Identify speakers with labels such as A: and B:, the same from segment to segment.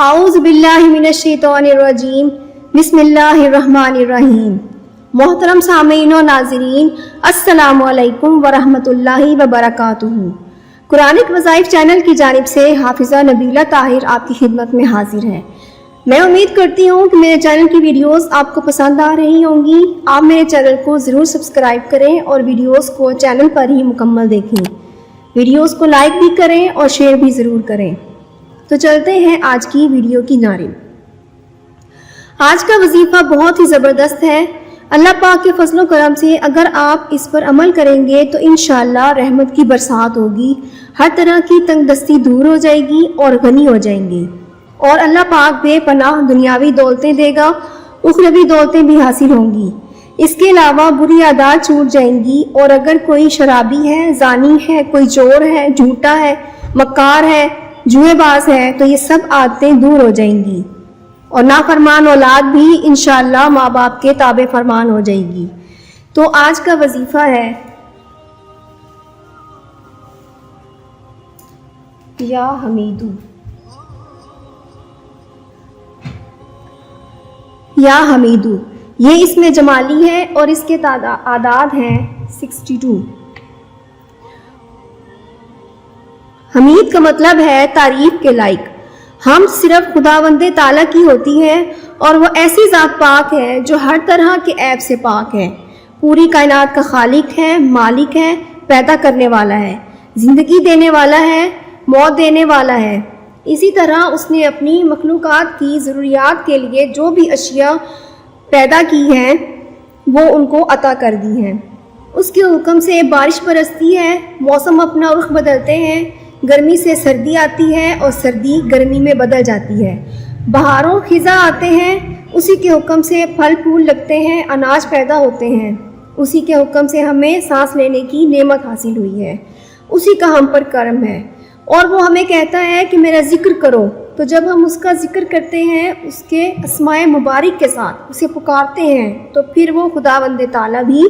A: اعوذ باللہ من الشیطان الرجیم بسم اللہ الرحمن الرحیم۔ محترم سامعین و ناظرین، السلام علیکم ورحمۃ اللہ وبرکاتہ۔ قرآنک وظائف چینل کی جانب سے حافظہ نبیلہ طاہر آپ کی خدمت میں حاضر ہے۔ میں امید کرتی ہوں کہ میرے چینل کی ویڈیوز آپ کو پسند آ رہی ہوں گی۔ آپ میرے چینل کو ضرور سبسکرائب کریں اور ویڈیوز کو چینل پر ہی مکمل دیکھیں۔ ویڈیوز کو لائک بھی کریں اور شیئر بھی ضرور کریں۔ تو چلتے ہیں آج کی ویڈیو کی جانب۔ آج کا وظیفہ بہت ہی زبردست ہے۔ اللہ پاک کے فضل و کرم سے اگر آپ اس پر عمل کریں گے تو انشاءاللہ رحمت کی برسات ہوگی، ہر طرح کی تنگ دستی دور ہو جائے گی اور غنی ہو جائیں گے، اور اللہ پاک بے پناہ دنیاوی دولتیں دے گا، اخروی دولتیں بھی حاصل ہوں گی۔ اس کے علاوہ بری عادات چھوٹ جائیں گی، اور اگر کوئی شرابی ہے، زانی ہے، کوئی چور ہے، جھوٹا ہے، مکار ہے، جوئے باز ہے، تو یہ سب عادتیں دور ہو جائیں گی، اور نافرمان اولاد بھی انشاءاللہ ماں باپ کے تابع فرمان ہو جائے گی۔ تو آج کا وظیفہ ہے یا حمیدو۔ یا حمیدو یہ اسم جمالی ہے اور اس کے اعداد ہیں 62۔ حمید کا مطلب ہے تعریف کے لائق۔ حمد صرف خداوند تعالیٰ کی ہوتی ہے، اور وہ ایسی ذات پاک ہے جو ہر طرح کے عیب سے پاک ہے، پوری کائنات کا خالق ہے، مالک ہے، پیدا کرنے والا ہے، زندگی دینے والا ہے، موت دینے والا ہے۔ اسی طرح اس نے اپنی مخلوقات کی ضروریات کے لیے جو بھی اشیاء پیدا کی ہیں وہ ان کو عطا کر دی ہیں۔ اس کے حکم سے بارش برستی ہے، موسم اپنا رخ بدلتے ہیں، گرمی سے سردی آتی ہے اور سردی گرمی میں بدل جاتی ہے، بہاروں خزاں آتے ہیں، اسی کے حکم سے پھل پھول لگتے ہیں، اناج پیدا ہوتے ہیں، اسی کے حکم سے ہمیں سانس لینے کی نعمت حاصل ہوئی ہے، اسی کا ہم پر کرم ہے، اور وہ ہمیں کہتا ہے کہ میرا ذکر کرو۔ تو جب ہم اس کا ذکر کرتے ہیں، اس کے اسماء مبارک کے ساتھ اسے پکارتے ہیں، تو پھر وہ خداوند تعالیٰ بھی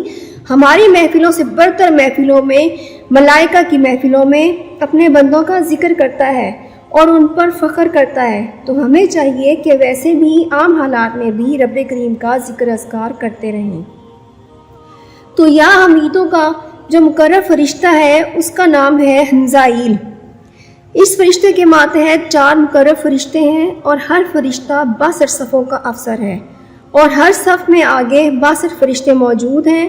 A: ہماری محفلوں سے برتر محفلوں میں، ملائکہ کی محفلوں میں اپنے بندوں کا ذکر کرتا ہے اور ان پر فخر کرتا ہے۔ تو ہمیں چاہیے کہ ویسے بھی عام حالات میں بھی رب کریم کا ذکر اذکار کرتے رہیں۔ تو یا حمیدوں کا جو مقرر فرشتہ ہے اس کا نام ہے حنزائیل۔ اس فرشتے کے ماتحت 4 مقرر فرشتے ہیں، اور ہر فرشتہ 62 صفوں کا افسر ہے، اور ہر صف میں آگے 62 فرشتے موجود ہیں۔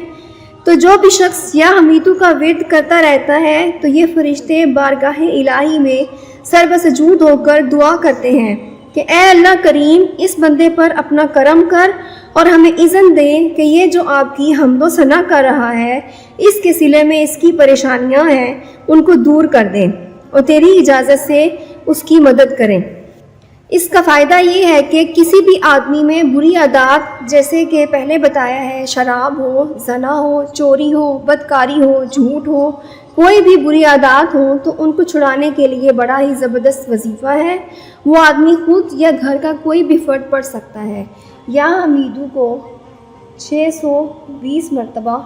A: تو جو بھی شخص یا حمیدو کا ورد کرتا رہتا ہے تو یہ فرشتے بارگاہ الہی میں سر بسجود ہو کر دعا کرتے ہیں کہ اے اللہ کریم، اس بندے پر اپنا کرم کر اور ہمیں اذن دے کہ یہ جو آپ کی حمد و ثنا کر رہا ہے، اس کے صلے میں اس کی پریشانیاں ہیں ان کو دور کر دیں، اور تیری اجازت سے اس کی مدد کریں۔ اس کا فائدہ یہ ہے کہ کسی بھی آدمی میں بری عادات، جیسے کہ پہلے بتایا ہے، شراب ہو، زنا ہو، چوری ہو، بدکاری ہو، جھوٹ ہو، کوئی بھی بری عادات ہوں، تو ان کو چھڑانے کے لیے بڑا ہی زبردست وظیفہ ہے۔ وہ آدمی خود یا گھر کا کوئی بھی فرد پڑھ سکتا ہے۔ یا حمیدو کو 620 مرتبہ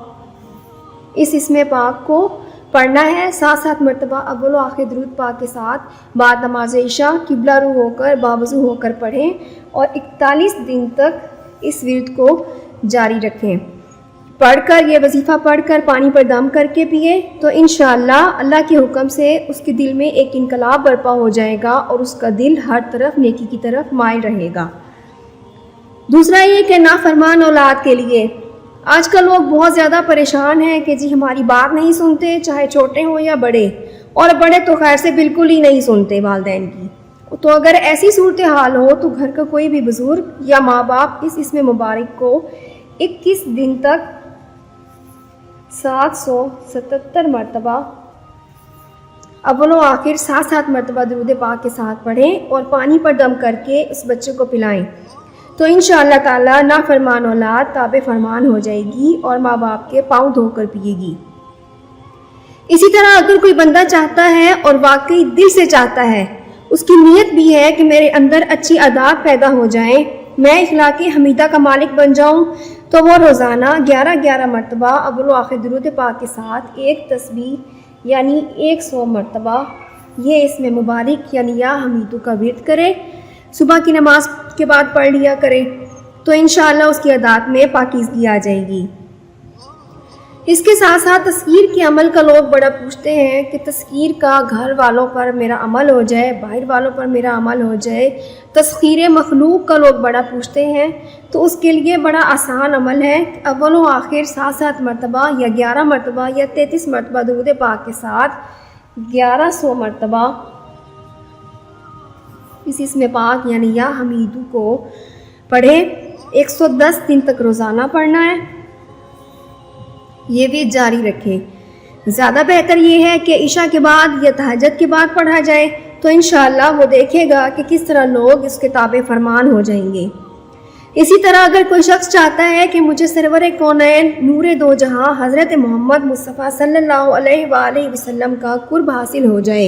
A: اس اسم پاک کو پڑھنا ہے، 7 مرتبہ اول و آخر درود پاک کے ساتھ بعد نماز عشاء قبلہ رو ہو کر باوضو ہو کر پڑھیں، اور 41 دن تک اس ورد کو جاری رکھیں۔ پڑھ کر یہ وظیفہ پڑھ کر پانی پر دم کر کے پیے تو انشاءاللہ اللہ کے حکم سے اس کے دل میں ایک انقلاب برپا ہو جائے گا، اور اس کا دل ہر طرف نیکی کی طرف مائل رہے گا۔ دوسرا یہ کہ نافرمان اولاد کے لیے آج کل لوگ بہت زیادہ پریشان ہیں کہ جی ہماری بات نہیں سنتے، چاہے چھوٹے ہوں یا بڑے، اور بڑے تو خیر سے بالکل ہی نہیں سنتے والدین کی۔ تو اگر ایسی صورتحال ہو تو گھر کا کوئی بھی بزرگ یا ماں باپ اس اسم مبارک کو 21 دن تک 777 مرتبہ اول و آخر 7 مرتبہ درود پاک کے ساتھ پڑھیں، اور پانی پر دم کر کے اس بچے کو پلائیں، تو انشاءاللہ تعالیٰ نافرمان اولاد تابع فرمان ہو جائے گی اور ماں باپ کے پاؤں دھو کر پیے گی۔ اسی طرح اگر کوئی بندہ چاہتا ہے اور واقعی دل سے چاہتا ہے، اس کی نیت بھی ہے کہ میرے اندر اچھی عادات پیدا ہو جائیں، میں اخلاق حمیدہ کا مالک بن جاؤں، تو وہ روزانہ 11 مرتبہ اول و آخر درود پاک کے ساتھ ایک تسبیح یعنی 100 مرتبہ یہ اسم مبارک یعنی یا حمیدو کا ورد کرے، صبح کی نماز کے بعد پڑھ لیا کرے تو انشاءاللہ اس کی عادات میں پاکیزگی آ جائے گی۔ اس کے ساتھ ساتھ تذکیر کے عمل کا لوگ بڑا پوچھتے ہیں کہ تذکیر کا گھر والوں پر میرا عمل ہو جائے، باہر والوں پر میرا عمل ہو جائے۔ تذکیر مخلوق کا لوگ بڑا پوچھتے ہیں، تو اس کے لیے بڑا آسان عمل ہے کہ اول و آخر 7 مرتبہ یا 11 مرتبہ یا 33 مرتبہ درود پاک کے ساتھ 1100 مرتبہ اس اسم پاک یعنی یا حمیدو کو پڑھیں۔ 110 دن تک روزانہ پڑھنا ہے، یہ بھی جاری رکھیں۔ زیادہ بہتر یہ ہے کہ عشاء کے بعد یا تہجد کے بعد پڑھا جائے، تو انشاءاللہ وہ دیکھے گا کہ کس طرح لوگ اس کے تابع فرمان ہو جائیں گے۔ اسی طرح اگر کوئی شخص چاہتا ہے کہ مجھے سرور کونین نور دو جہاں حضرت محمد مصطفیٰ صلی اللہ علیہ وآلہ وسلم کا قرب حاصل ہو جائے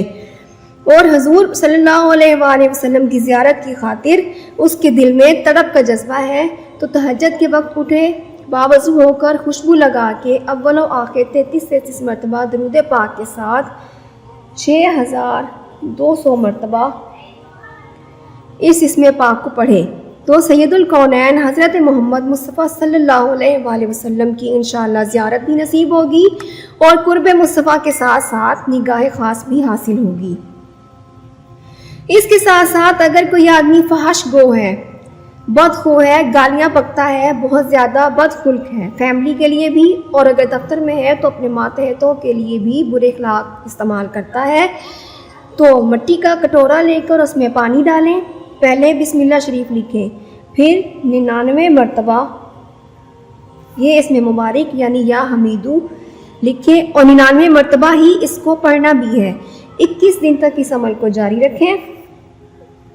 A: اور حضور صلی اللہ علیہ وآلہ وسلم کی زیارت کی خاطر اس کے دل میں تڑپ کا جذبہ ہے، تو تہجد کے وقت اٹھے، باوضو ہو کر خوشبو لگا کے اول و آخر 33 مرتبہ درود پاک کے ساتھ 6200 مرتبہ اس اسم پاک کو پڑھے، تو سید الکونین حضرت محمد مصطفیٰ صلی اللہ علیہ وآلہ وسلم کی انشاءاللہ زیارت بھی نصیب ہوگی اور قرب مصطفیٰ کے ساتھ ساتھ نگاہ خاص بھی حاصل ہوگی۔ اس کے ساتھ ساتھ اگر کوئی آدمی فحش گو ہے، بدخو ہے، گالیاں پکتا ہے، بہت زیادہ بدخلق ہے، فیملی کے لیے بھی اور اگر دفتر میں ہے تو اپنے ماتحتوں کے لیے بھی برے اخلاق استعمال کرتا ہے، تو مٹی کا کٹورا لے کر اس میں پانی ڈالیں، پہلے بسم اللہ شریف لکھیں، پھر 99 مرتبہ یہ اسم مبارک یعنی یا حمیدو لکھیں اور 99 مرتبہ ہی اس کو پڑھنا بھی ہے۔ 21 دن تک اس عمل کو جاری رکھیں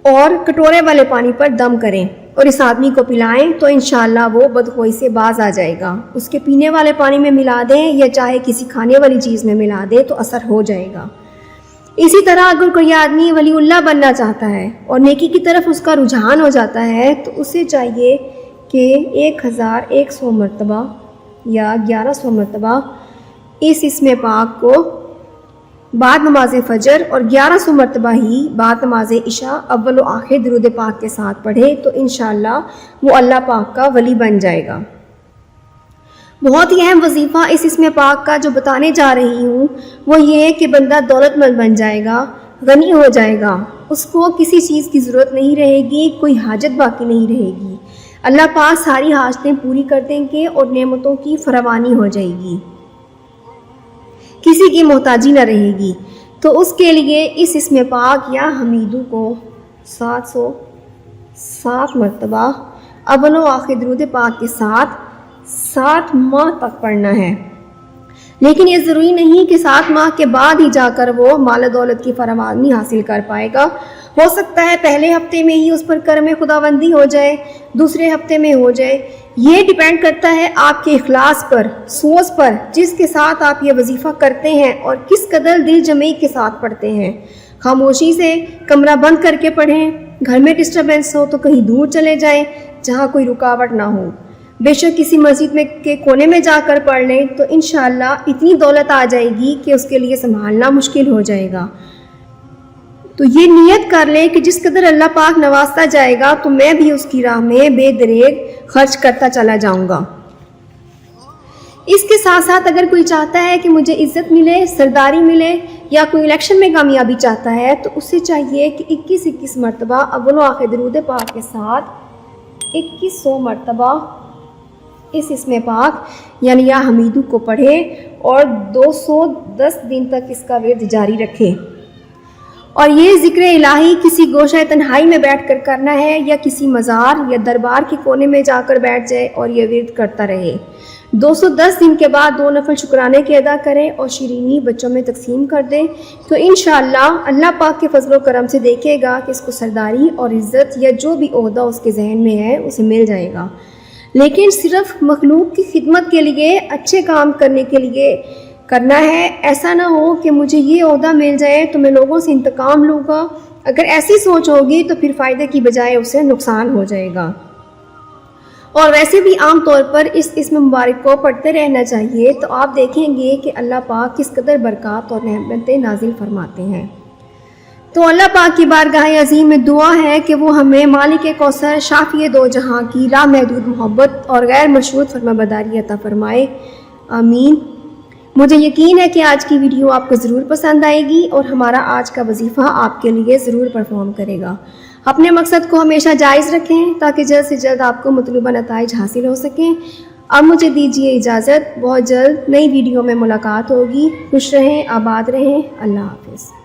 A: اور کٹورے والے پانی پر دم کریں اور اس آدمی کو پلائیں، تو انشاءاللہ وہ بدخوئی سے باز آ جائے گا۔ اس کے پینے والے پانی میں ملا دیں یا چاہے کسی کھانے والی چیز میں ملا دیں تو اثر ہو جائے گا۔ اسی طرح اگر کوئی آدمی ولی اللہ بننا چاہتا ہے اور نیکی کی طرف اس کا رجحان ہو جاتا ہے، تو اسے چاہیے کہ 1100 مرتبہ یا 1100 مرتبہ اس اسم پاک کو بعد نماز فجر اور 1100 مرتبہ ہی بعد نماز عشاء اول و آخر درود پاک کے ساتھ پڑھے، تو انشاءاللہ وہ اللہ پاک کا ولی بن جائے گا۔ بہت ہی اہم وظیفہ اس اسم پاک کا جو بتانے جا رہی ہوں وہ یہ ہے کہ بندہ دولت مند بن جائے گا، غنی ہو جائے گا، اس کو کسی چیز کی ضرورت نہیں رہے گی، کوئی حاجت باقی نہیں رہے گی، اللہ پاک ساری حاجتیں پوری کر دیں گے اور نعمتوں کی فراوانی ہو جائے گی، کسی کی محتاجی نہ رہے گی۔ تو اس کے لیے اس اسم پاک یا حمیدو کو 707 مرتبہ اول و آخر درود پاک کے ساتھ 7 ماہ تک پڑھنا ہے، لیکن یہ ضروری نہیں کہ 7 ماہ کے بعد ہی جا کر وہ مال و دولت کی فراوانی حاصل کر پائے گا۔ ہو سکتا ہے پہلے ہفتے میں ہی اس پر کرم خداوندی ہو جائے، دوسرے ہفتے میں ہو جائے، یہ ڈیپینڈ کرتا ہے آپ کے اخلاص پر، سوچ پر، جس کے ساتھ آپ یہ وظیفہ کرتے ہیں اور کس قدر دل جمعی کے ساتھ پڑھتے ہیں۔ خاموشی سے کمرہ بند کر کے پڑھیں، گھر میں ڈسٹربنس ہو تو کہیں دور چلے جائیں جہاں کوئی رکاوٹ نہ ہو، بے شک کسی مسجد میں کے کونے میں جا کر پڑھ لیں تو انشاءاللہ اتنی دولت آ جائے گی کہ اس کے لیے سنبھالنا مشکل ہو جائے گا۔ تو یہ نیت کر لیں کہ جس قدر اللہ پاک نوازتا جائے گا تو میں بھی اس کی راہ میں بے دریغ خرچ کرتا چلا جاؤں گا۔ اس کے ساتھ ساتھ اگر کوئی چاہتا ہے کہ مجھے عزت ملے، سرداری ملے یا کوئی الیکشن میں کامیابی چاہتا ہے تو اسے چاہیے کہ 21 مرتبہ اول و آخر درود پاک کے ساتھ 2100 مرتبہ اس اسم پاک یعنی یا حمیدو کو پڑھے اور 210 دن تک اس کا ورد جاری رکھے۔ اور یہ ذکر الہی کسی گوشہ تنہائی میں بیٹھ کر کرنا ہے یا کسی مزار یا دربار کے کونے میں جا کر بیٹھ جائے اور یہ ورد کرتا رہے۔ 210 دن کے بعد 2 نفل شکرانے کے ادا کریں اور شیرینی بچوں میں تقسیم کر دیں، تو انشاءاللہ اللہ پاک کے فضل و کرم سے دیکھے گا کہ اس کو سرداری اور عزت یا جو بھی عہدہ اس کے ذہن میں ہے اسے مل جائے گا۔ لیکن صرف مخلوق کی خدمت کے لیے، اچھے کام کرنے کے لیے کرنا ہے، ایسا نہ ہو کہ مجھے یہ عہدہ مل جائے تو میں لوگوں سے انتقام لوں گا۔ اگر ایسی سوچ ہوگی تو پھر فائدے کی بجائے اسے نقصان ہو جائے گا۔ اور ویسے بھی عام طور پر اس اسم مبارک کو پڑھتے رہنا چاہیے، تو آپ دیکھیں گے کہ اللہ پاک کس قدر برکات اور نعمتیں نازل فرماتے ہیں۔ تو اللہ پاک کی بارگاہ عظیم میں دعا ہے کہ وہ ہمیں مالک کوثر شافی دو جہاں کی لامحدود محبت اور غیر مشروط فرمانبرداری عطا فرمائے، آمین۔ مجھے یقین ہے کہ آج کی ویڈیو آپ کو ضرور پسند آئے گی اور ہمارا آج کا وظیفہ آپ کے لیے ضرور پرفارم کرے گا۔ اپنے مقصد کو ہمیشہ جائز رکھیں تاکہ جلد سے جلد آپ کو مطلوبہ نتائج حاصل ہو سکیں۔ اب مجھے دیجیے اجازت، بہت جلد نئی ویڈیو میں ملاقات ہوگی۔ خوش رہیں، آباد رہیں، اللہ حافظ۔